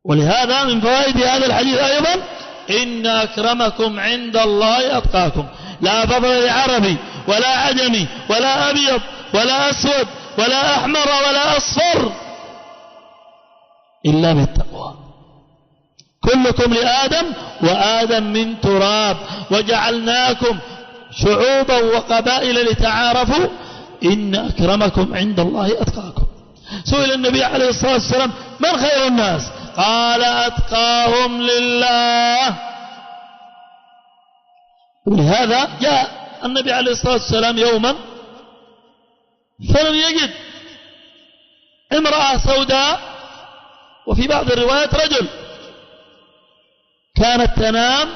ولهذا من فوائد هذا الحديث أيضا إن أكرمكم عند الله أتقاكم. لا فضل لعربي ولا عجمي ولا أبيض ولا أسود ولا أحمر ولا أصفر إلا بالتقوى. كلكم لآدم وآدم من تراب وجعلناكم شعوبا وقبائل لتعارفوا إن أكرمكم عند الله أتقاكم. سئل النبي عليه الصلاة والسلام من خير الناس؟ قال أتقاهم لله. ولهذا جاء النبي عليه الصلاة والسلام يوما فلم يجد امرأة سوداء، وفي بعض الروايات رجل، كانت تنام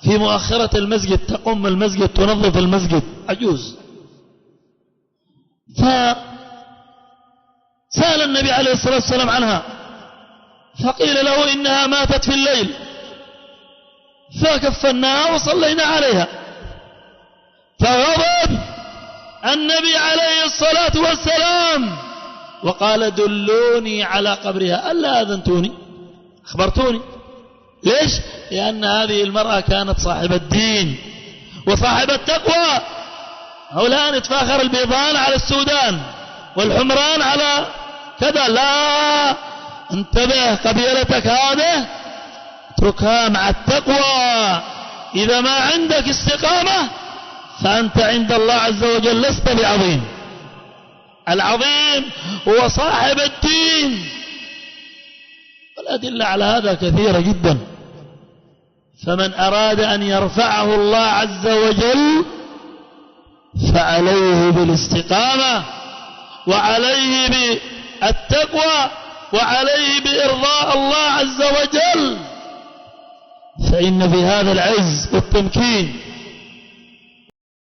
في مؤخرة المسجد، تقوم المسجد، تنظف المسجد، عجوز. فسأل النبي عليه الصلاة والسلام عنها فقيل له إنها ماتت في الليل، فكفناها وصلينا عليها. فغضب النبي عليه الصلاة والسلام وقال دلوني على قبرها، ألا أذنتوني أخبرتوني. ليش؟ لأن هذه المرأة كانت صاحبة الدين وصاحبة التقوى. هؤلاء نتفاخر البيضان على السودان والحمران على كذا، لا، انتبه، قبيلتك هذه اتركها مع التقوى. إذا ما عندك استقامة فأنت عند الله عز وجل لست بعظيم. العظيم هو صاحب الدين. والأدلة على هذا كثيرة جدا. فمن أراد أن يرفعه الله عز وجل فعليه بالاستقامة، وعليه بالتقوى، وعليه بإرضاء الله عز وجل. فإن في هذا العز والتمكين